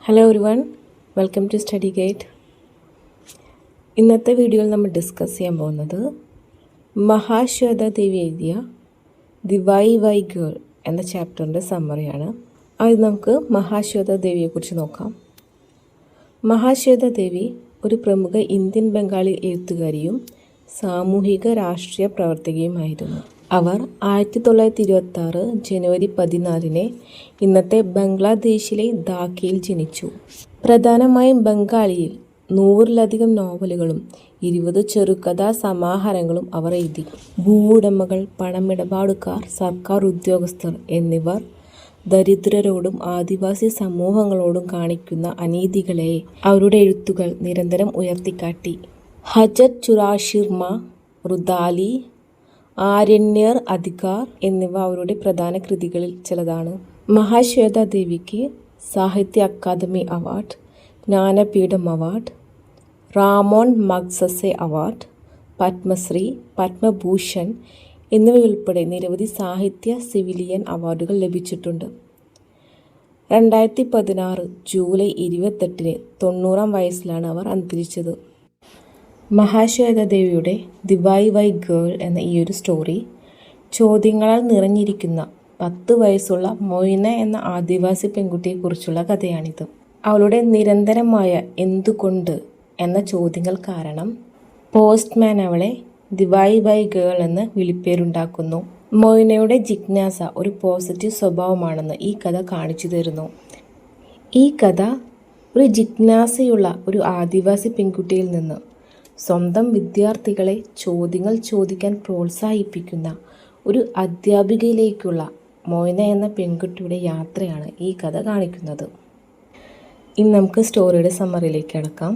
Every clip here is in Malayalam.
Hello everyone, welcome to study guide. ഇന്നത്തെ വീഡിയോയിൽ നമ്മൾ ഡിസ്കസ് ചെയ്യാൻ പോകുന്നത് മഹാശ്വേത ദേവി എഴുതിയ ദി വൈ ഗേൾ എന്ന ചാപ്റ്ററിൻ്റെ സമ്മറിയാണ്. ആദ്യം നമുക്ക് മഹാശ്വേത ദേവിയെക്കുറിച്ച് നോക്കാം. മഹാശ്വേത ദേവി ഒരു പ്രമുഖ ഇന്ത്യൻ ബംഗാളി എഴുത്തുകാരിയും സാമൂഹിക രാഷ്ട്രീയ പ്രവർത്തകയുമായിരുന്നു. അവർ 1926 ജനുവരി 14 ഇന്നത്തെ ബംഗ്ലാദേശിലെ ധാക്കയിൽ ജനിച്ചു. പ്രധാനമായും ബംഗാളിയിൽ 100-ലധികം നോവലുകളും 20 ചെറുകഥാ സമാഹാരങ്ങളും അവർ എഴുതി. ഭൂവുടമകൾ, പണമിടപാടുകാർ, സർക്കാർ ഉദ്യോഗസ്ഥർ എന്നിവർ ദരിദ്രരോടും ആദിവാസി സമൂഹങ്ങളോടും കാണിക്കുന്ന അനീതികളെ അവരുടെ എഴുത്തുകൾ നിരന്തരം ഉയർത്തിക്കാട്ടി. ഹജത് ചുരാഷിർമ, റുദാലി, ആരണ്യർ അധികാർ എന്നിവ അവരുടെ പ്രധാന കൃതികളിൽ ചിലതാണ്. മഹാശ്വേത ദേവിക്ക് Sahitya Akademi award, Jnanpith award, Ramon Magsaysay award, Padma Shri, Padma Bhushan എന്നിവയുൾപ്പെടെ നിരവധി സാഹിത്യ സിവിലിയൻ അവാർഡുകൾ ലഭിച്ചിട്ടുണ്ട്. 2016 ജൂലൈ 28 90-ാം വയസ്സിലാണ് അവർ അന്തരിച്ചത്. മഹാശ്വേത ദേവിയുടെ ദി വൈ ഗേൾ എന്ന ഈ ഒരു സ്റ്റോറി ചോദ്യങ്ങളാൽ നിറഞ്ഞിരിക്കുന്ന 10 വയസ്സുള്ള മൊയ്ന എന്ന ആദിവാസി പെൺകുട്ടിയെക്കുറിച്ചുള്ള കഥയാണിത്. അവളുടെ നിരന്തരമായ എന്തുകൊണ്ട് എന്ന ചോദ്യങ്ങൾ കാരണം പോസ്റ്റ്മാൻ അവളെ ദി വൈ ഗേൾ എന്ന് വിളിപ്പേരുണ്ടാക്കുന്നു. മൊയ്നയുടെ ജിജ്ഞാസ ഒരു പോസിറ്റീവ് സ്വഭാവമാണെന്ന് ഈ കഥ കാണിച്ചു തരുന്നു. ഈ കഥ ഒരു ജിജ്ഞാസയുള്ള ഒരു ആദിവാസി പെൺകുട്ടിയിൽ നിന്ന് സ്വന്തം വിദ്യാർത്ഥികളെ ചോദ്യങ്ങൾ ചോദിക്കാൻ പ്രോത്സാഹിപ്പിക്കുന്ന ഒരു അധ്യാപികയിലേക്കുള്ള മൊയ്ന എന്ന പെൺകുട്ടിയുടെ യാത്രയാണ് ഈ കഥ കാണിക്കുന്നത്. ഇനി നമുക്ക് സ്റ്റോറിയുടെ സമ്മറിയിലേക്ക് കടക്കാം.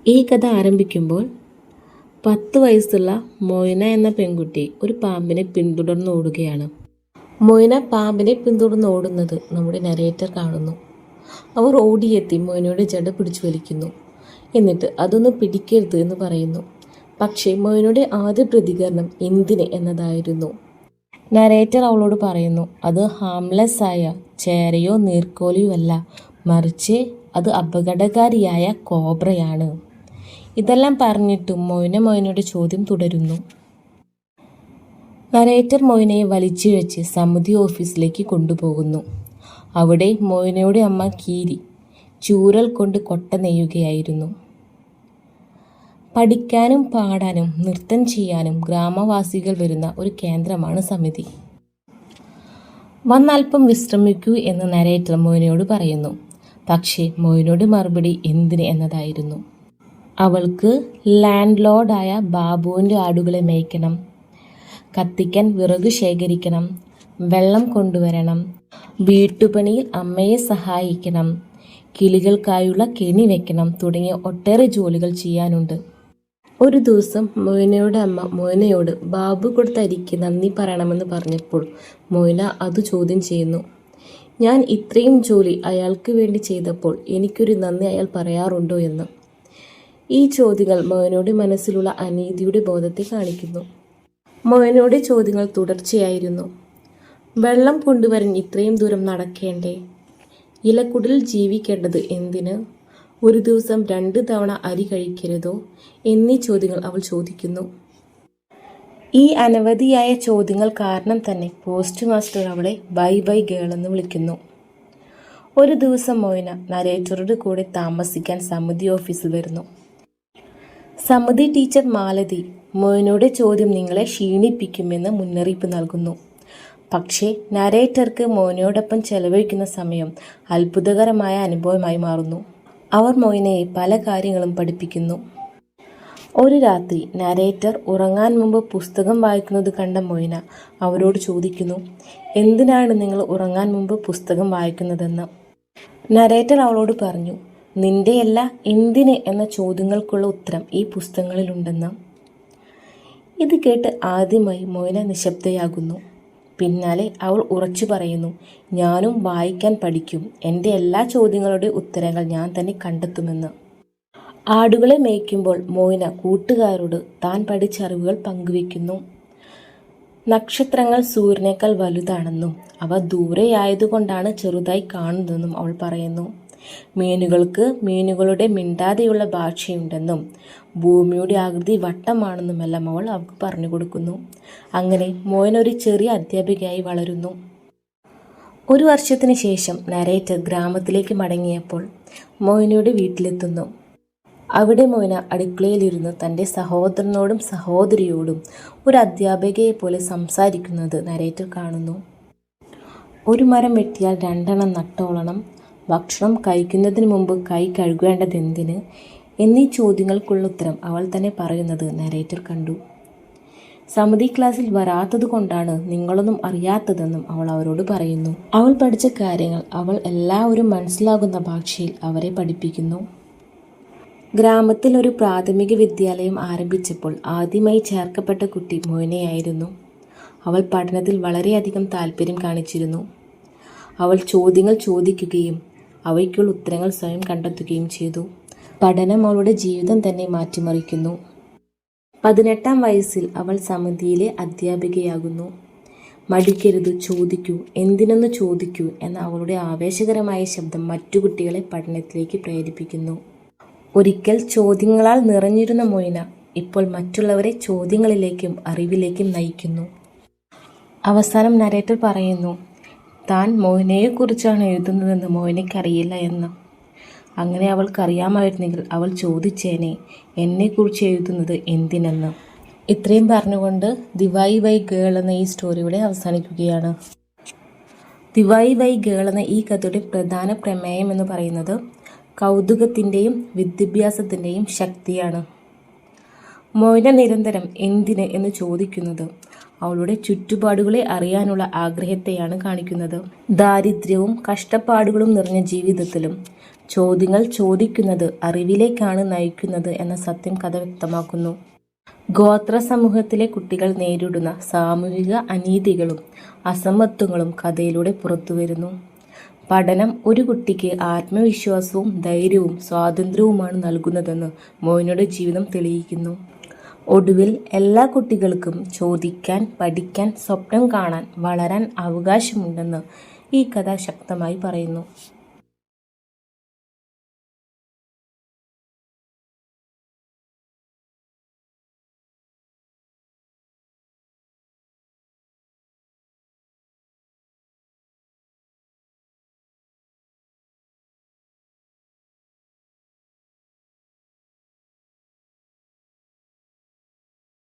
ഈ കഥ ആരംഭിക്കുമ്പോൾ 10 വയസ്സുള്ള മൊയ്ന എന്ന പെൺകുട്ടി ഒരു പാമ്പിനെ പിന്തുടർന്ന് ഓടുകയാണ്. മൊയ്ന പാമ്പിനെ പിന്തുടർന്ന് ഓടുന്നത് നമ്മുടെ നരേറ്റർ കാണുന്നു. അവർ ഓടിയെത്തി മൊയ്നയുടെ ജട പിടിച്ചു വലിക്കുന്നു. എന്നിട്ട് അതൊന്നും പിടിക്കരുത് എന്ന് പറയുന്നു. പക്ഷേ മൊയ്നയുടെ ആദ്യ പ്രതികരണം എന്തിന് എന്നതായിരുന്നു. നരേറ്റർ അവളോട് പറയുന്നു, അത് ഹാംലെസ് ആയ ചേരയോ നീർക്കോലിയോ അല്ല, മറിച്ച് അത് അപകടകാരിയായ കോബ്രയാണ്. ഇതെല്ലാം പറഞ്ഞിട്ടും മൊയ്നയുടെ ചോദ്യം തുടരുന്നു. നരേറ്റർ മൊയ്നയെ വലിച്ചിഴച്ച് സമിതി ഓഫീസിലേക്ക് കൊണ്ടുപോകുന്നു. അവിടെ മൊയ്നയുടെ അമ്മ കീരി ചൂരൽ കൊണ്ട് കൊട്ട നെയ്യുകയായിരുന്നു. പഠിക്കാനും പാടാനും നൃത്തം ചെയ്യാനും ഗ്രാമവാസികൾ വരുന്ന ഒരു കേന്ദ്രമാണ് സമിതി. വന്നൽപ്പം വിശ്രമിക്കൂ എന്ന് നരേറ്റർ മൊയ്നയോട് പറയുന്നു. പക്ഷേ മൊയ്നയുടെ മറുപടി എന്തിന് എന്നതായിരുന്നു. അവൾക്ക് ലാൻഡ് ലോർഡായ ബാബുവിൻ്റെ ആടുകളെ മേയ്ക്കണം, കത്തിക്കാൻ വിറക് ശേഖരിക്കണം, വെള്ളം കൊണ്ടുവരണം, വീട്ടുപണിയിൽ അമ്മയെ സഹായിക്കണം, കിളികൾക്കായുള്ള കെണി വെക്കണം തുടങ്ങിയ ഒട്ടേറെ ജോലികൾ ചെയ്യാനുണ്ട്. ഒരു ദിവസം മൊയ്നയുടെ അമ്മ മൊയ്നയോട് ബാബു കൊടുത്ത അരിക്ക് നന്ദി പറയണമെന്ന് പറഞ്ഞപ്പോൾ മൊയ്ന അത് ചോദ്യം ചെയ്യുന്നു. ഞാൻ ഇത്രയും ജോലി അയാൾക്ക് വേണ്ടി ചെയ്തപ്പോൾ എനിക്കൊരു നന്ദി അയാൾ പറയാറുണ്ടോ എന്ന്. ഈ ചോദ്യങ്ങൾ മൊയ്നയുടെ മനസ്സിലുള്ള അനീതിയുടെ ബോധത്തെ കാണിക്കുന്നു. മൊയ്നയുടെ ചോദ്യങ്ങൾ തുടർച്ചയായിരുന്നു. വെള്ളം കൊണ്ടുവരാൻ ഇത്രയും ദൂരം നടക്കേണ്ടേ? ഇലക്കുടലിൽ ജീവിക്കേണ്ടത് എന്തിന്? ഒരു ദിവസം 2 തവണ അരി കഴിക്കരുതോ? എന്നീ ചോദ്യങ്ങൾ അവൾ ചോദിക്കുന്നു. ഈ അനവധിയായ ചോദ്യങ്ങൾ കാരണം തന്നെ പോസ്റ്റ് മാസ്റ്റർ അവളെ വൈ ഗേൾ എന്ന് വിളിക്കുന്നു. ഒരു ദിവസം മൊയ്ന നരേറ്ററുടെ കൂടെ താമസിക്കാൻ സമിതി ഓഫീസിൽ വരുന്നു. സമിതി ടീച്ചർ മാലതി മൊയ്നയുടെ ചോദ്യം നിങ്ങളെ ക്ഷീണിപ്പിക്കുമെന്ന് മുന്നറിയിപ്പ് നൽകുന്നു. പക്ഷേ നരേറ്റർക്ക് മൊയ്നയോടൊപ്പം ചെലവഴിക്കുന്ന സമയം അത്ഭുതകരമായ അനുഭവമായി മാറുന്നു. അവർ മൊയ്നയെ പല കാര്യങ്ങളും പഠിപ്പിക്കുന്നു. ഒരു രാത്രി നരേറ്റർ ഉറങ്ങാൻ മുമ്പ് പുസ്തകം വായിക്കുന്നത് കണ്ട മൊയ്ന അവരോട് ചോദിക്കുന്നു, എന്തിനാണ് നിങ്ങൾ ഉറങ്ങാൻ മുമ്പ് പുസ്തകം വായിക്കുന്നതെന്ന്. നരേറ്റർ അവളോട് പറഞ്ഞു, നിന്റെയല്ല എന്തിന് എന്ന ചോദ്യങ്ങൾക്കുള്ള ഉത്തരം ഈ പുസ്തകങ്ങളിലുണ്ടെന്ന്. ഇത് കേട്ട് ആദ്യമായി മൊയ്ന നിശബ്ദയാകുന്നു. പിന്നാലെ അവൾ ഉറച്ചു പറയുന്നു, ഞാനും വായിക്കാൻ പഠിക്കും, എൻ്റെ എല്ലാ ചോദ്യങ്ങളുടെ ഉത്തരങ്ങൾ ഞാൻ തന്നെ കണ്ടെത്തുമെന്ന്. ആടുകളെ മേയ്ക്കുമ്പോൾ മൊയ്ന കൂട്ടുകാരോട് താൻ പഠിച്ച അറിവുകൾ പങ്കുവെക്കുന്നു. നക്ഷത്രങ്ങൾ സൂര്യനേക്കാൾ വലുതാണെന്നും അവ ദൂരെയായതുകൊണ്ടാണ് ചെറുതായി കാണുന്നതെന്നും അവൾ പറയുന്നു. മീനുകൾക്ക് മീനുകളുടെ മിണ്ടാതെയുള്ള ഭാഷയുണ്ടെന്നും ഭൂമിയുടെ ആകൃതി വട്ടമാണെന്നുമെല്ലാം അവൾ അവൾക്ക് പറഞ്ഞു കൊടുക്കുന്നു. അങ്ങനെ മോയന ഒരു ചെറിയ അധ്യാപികയായി വളരുന്നു. ഒരു വർഷത്തിന് ശേഷം നരേറ്റർ ഗ്രാമത്തിലേക്ക് മടങ്ങിയപ്പോൾ മോയനയുടെ വീട്ടിലെത്തുന്നു. അവിടെ മോയന അടുക്കളയിലിരുന്ന് തൻ്റെ സഹോദരനോടും സഹോദരിയോടും ഒരു അധ്യാപികയെ പോലെ സംസാരിക്കുന്നത് നരേറ്റർ കാണുന്നു. ഒരു മരം വെട്ടിയാൽ 2 എണ്ണം നട്ടോളണം, ഭക്ഷണം കഴിക്കുന്നതിന് മുമ്പ് കൈ കഴുകേണ്ടതെന്തിന് എന്നീ ചോദ്യങ്ങൾക്കുള്ള ഉത്തരം അവൾ തന്നെ പറയുന്നത് നരേറ്റർ കണ്ടു. സമിതി ക്ലാസ്സിൽ വരാത്തത് കൊണ്ടാണ് നിങ്ങളൊന്നും അറിയാത്തതെന്നും അവൾ അവരോട് പറയുന്നു. അവൾ പഠിച്ച കാര്യങ്ങൾ അവൾ എല്ലാവരും മനസ്സിലാകുന്ന ഭാഷയിൽ അവരെ പഠിപ്പിക്കുന്നു. ഗ്രാമത്തിൽ ഒരു പ്രാഥമിക വിദ്യാലയം ആരംഭിച്ചപ്പോൾ ആദ്യമായി ചേർക്കപ്പെട്ട കുട്ടി മോയനയായിരുന്നു. അവൾ പഠനത്തിൽ വളരെയധികം താല്പര്യം കാണിച്ചിരുന്നു. അവൾ ചോദ്യങ്ങൾ ചോദിക്കുകയും അവയ്ക്കുള്ള ഉത്തരങ്ങൾ സ്വയം കണ്ടെത്തുകയും ചെയ്തു. പഠനം അവളുടെ ജീവിതം തന്നെ മാറ്റിമറിക്കുന്നു. 18-ാം വയസ്സിൽ അവൾ സമിതിയിലെ അധ്യാപികയാകുന്നു. മടിക്കരുത്, ചോദിക്കൂ, എന്തിനെന്ന് ചോദിക്കൂ എന്ന അവളുടെ ആവേശകരമായ ശബ്ദം മറ്റു കുട്ടികളെ പഠനത്തിലേക്ക് പ്രേരിപ്പിക്കുന്നു. ഒരിക്കൽ ചോദ്യങ്ങളാൽ നിറഞ്ഞിരുന്ന മോയന ഇപ്പോൾ മറ്റുള്ളവരെ ചോദ്യങ്ങളിലേക്കും അറിവിലേക്കും നയിക്കുന്നു. അവസാനം നരേറ്റർ പറയുന്നു, താൻ മോയനയെക്കുറിച്ചാണ് എഴുതുന്നതെന്ന് മോയനയ്ക്കറിയില്ല എന്ന്. അങ്ങനെ അവൾക്കറിയാമായിരുന്നെങ്കിൽ അവൾ ചോദിച്ചേനെ, എന്നെക്കുറിച്ച് എഴുതുന്നത് എന്തിനെന്ന്. ഇത്രയും പറഞ്ഞുകൊണ്ട് ദി വൈ വൈ ഗേൾ എന്ന ഈ സ്റ്റോറി ഇവിടെ അവസാനിക്കുകയാണ്. ദി വൈ വൈ ഗേൾ എന്ന ഈ കഥയുടെ പ്രധാന പ്രമേയം എന്ന് പറയുന്നത് കൗതുകത്തിൻ്റെയും വിദ്യാഭ്യാസത്തിൻ്റെയും ശക്തിയാണ്. മോയന നിരന്തരം എന്തിന് എന്ന് ചോദിക്കുന്നത് അവളുടെ ചുറ്റുപാടുകളെ അറിയാനുള്ള ആഗ്രഹത്തെയാണ് കാണിക്കുന്നത്. ദാരിദ്ര്യവും കഷ്ടപ്പാടുകളും നിറഞ്ഞ ജീവിതത്തിലും ചോദ്യങ്ങൾ ചോദിക്കുന്നത് അറിവിലേക്കാണ് നയിക്കുന്നത് എന്ന സത്യം കഥ വ്യക്തമാക്കുന്നു. ഗോത്ര സമൂഹത്തിലെ കുട്ടികൾ നേരിടുന്ന സാമൂഹിക അനീതികളും അസമത്വങ്ങളും കഥയിലൂടെ പുറത്തുവരുന്നു. പഠനം ഒരു കുട്ടിക്ക് ആത്മവിശ്വാസവും ധൈര്യവും സ്വാതന്ത്ര്യവുമാണ് നൽകുന്നതെന്ന് മോയനയുടെ ജീവിതം തെളിയിക്കുന്നു. ഒടുവിൽ എല്ലാ കുട്ടികൾക്കും ചോദിക്കാൻ, പഠിക്കാൻ, സ്വപ്നം കാണാൻ, വളരാൻ അവകാശമുണ്ടെന്ന് ഈ കഥ ശക്തമായി പറയുന്നു.